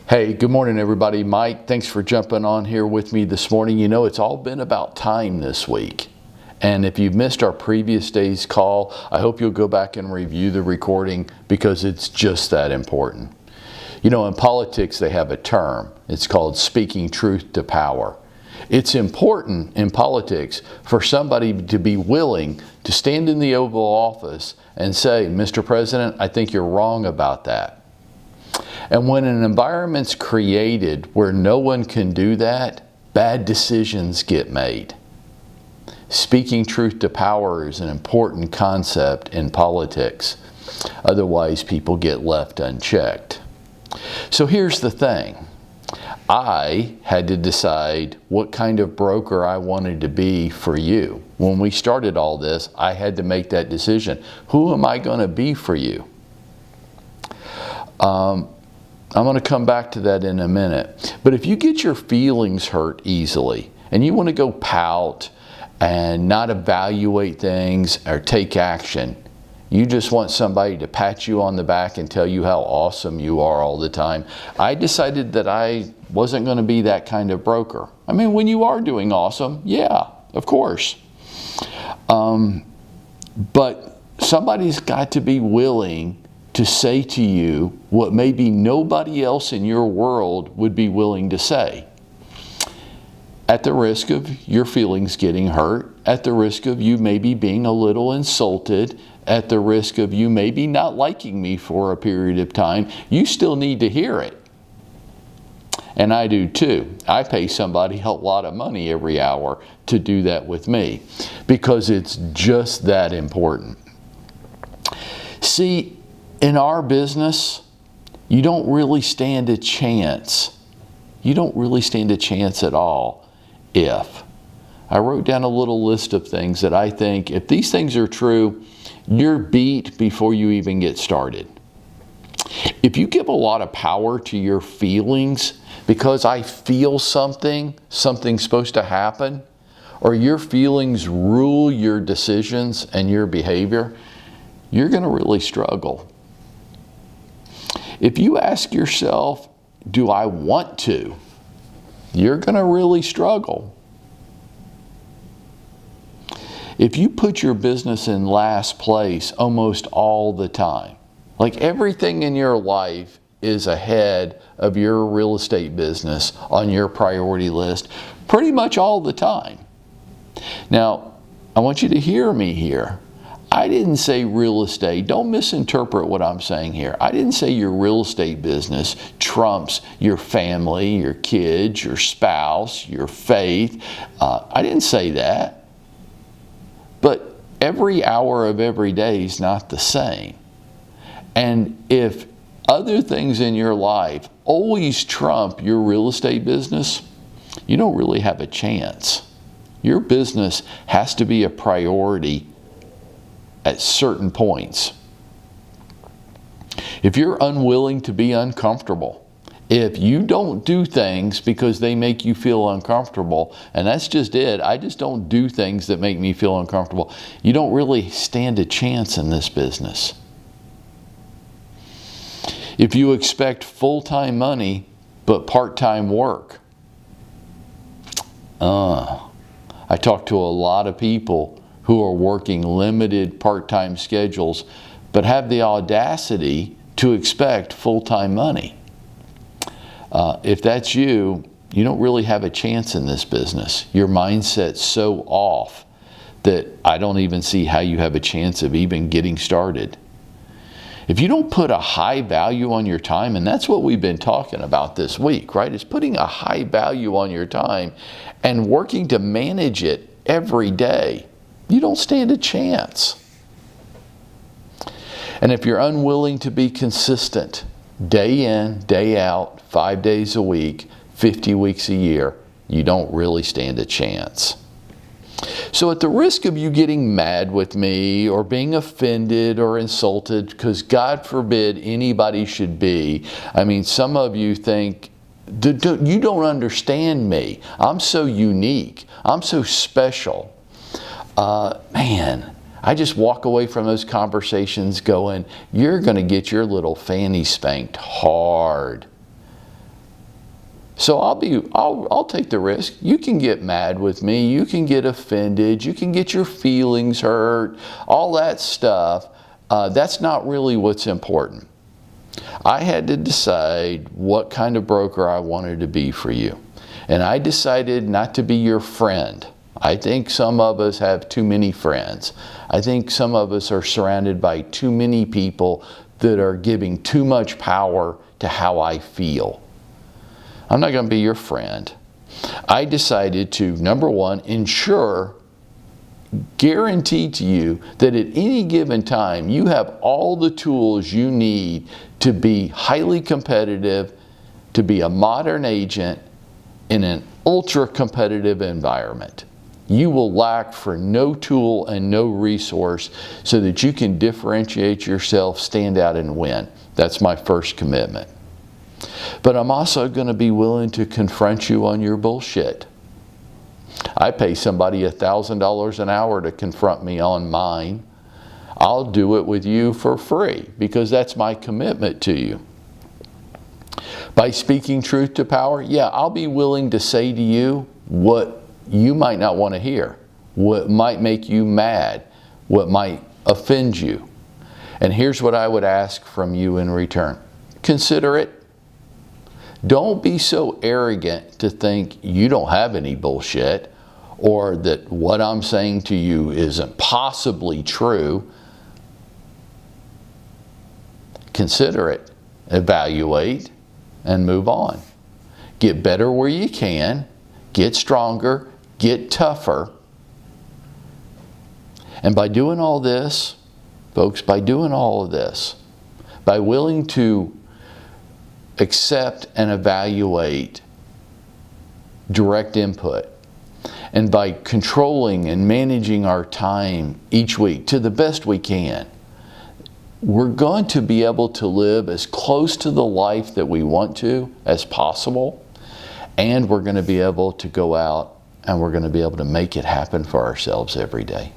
Hey, good morning, everybody. Mike, thanks for jumping on here with me this morning. You know, it's all been about time this week. And if you've missed our previous day's call, I hope you'll go back and review the recording because it's just that important. You know, in politics, they have a term. It's called speaking truth to power. It's important in politics for somebody to be willing to stand in the Oval Office and say, Mr. President, I think you're wrong about that. And when an environment's created where no one can do that, bad decisions get made. Speaking truth to power is an important concept in politics. Otherwise, people get left unchecked. So here's the thing. I had to decide what kind of broker I wanted to be for you. When we started all this, I had to make that decision. Who am I going to be for you? I'm going to come back to that in a minute. But if you get your feelings hurt easily and you want to go pout and not evaluate things or take action, you just want somebody to pat you on the back and tell you how awesome you are all the time. I decided that I wasn't going to be that kind of broker. I mean, when you are doing awesome, yeah, of course. But somebody's got to be willing to say to you what maybe nobody else in your world would be willing to say. At the risk of your feelings getting hurt, at the risk of you maybe being a little insulted, at the risk of you maybe not liking me for a period of time, you still need to hear it. And I do too. I pay somebody a lot of money every hour to do that with me because it's just that important. See, in our business, you don't really stand a chance. You don't really stand a chance at all if. I wrote down a little list of things that I think, if these things are true, you're beat before you even get started. If you give a lot of power to your feelings because I feel something's supposed to happen, or your feelings rule your decisions and your behavior, you're going to really struggle. If you ask yourself, do I want to? You're going to really struggle. If you put your business in last place almost all the time, like everything in your life is ahead of your real estate business on your priority list pretty much all the time. Now, I want you to hear me here. I didn't say real estate. Don't misinterpret what I'm saying here. I didn't say your real estate business trumps your family, your kids, your spouse, your faith. I didn't say that. But every hour of every day is not the same. And if other things in your life always trump your real estate business, you don't really have a chance. Your business has to be a priority at certain points. If you're unwilling to be uncomfortable, if you don't do things because they make you feel uncomfortable, and that's just it, I just don't do things that make me feel uncomfortable, you don't really stand a chance in this business. If you expect full-time money but part-time work, I talk to a lot of people who are working limited part-time schedules but have the audacity to expect full-time money. If that's you, you don't really have a chance in this business. Your mindset's so off that I don't even see how you have a chance of even getting started. If you don't put a high value on your time, and that's what we've been talking about this week, right? Is putting a high value on your time and working to manage it every day, you don't stand a chance. And if you're unwilling to be consistent, day in, day out, 5 days a week, 50 weeks a year, you don't really stand a chance. So at the risk of you getting mad with me or being offended or insulted, because God forbid anybody should be, I mean, some of you think, you don't understand me. I'm so unique. I'm so special. Man, I just walk away from those conversations going, you're going to get your little fanny spanked hard. So I'll take the risk. You can get mad with me. You can get offended. You can get your feelings hurt. All that stuff. That's not really what's important. I had to decide what kind of broker I wanted to be for you. And I decided not to be your friend. I think some of us have too many friends. I think some of us are surrounded by too many people that are giving too much power to how I feel. I'm not going to be your friend. I decided to, number one, guarantee to you that at any given time you have all the tools you need to be highly competitive, to be a modern agent in an ultra competitive environment. You will lack for no tool and no resource so that you can differentiate yourself, stand out, and win. That's my first commitment. But I'm also going to be willing to confront you on your bullshit. I pay somebody $1,000 an hour to confront me on mine. I'll do it with you for free because that's my commitment to you. By speaking truth to power, yeah, I'll be willing to say to you what you might not want to hear, what might make you mad, what might offend you. And here's what I would ask from you in return. Consider it. Don't be so arrogant to think you don't have any bullshit or that what I'm saying to you isn't possibly true. Consider it, evaluate, and move on. Get better where you can, get stronger, get tougher. And by doing all this, folks, by doing all of this, by willing to accept and evaluate direct input, and by controlling and managing our time each week to the best we can, we're going to be able to live as close to the life that we want to as possible, and we're going to be able to go out and we're going to be able to make it happen for ourselves every day.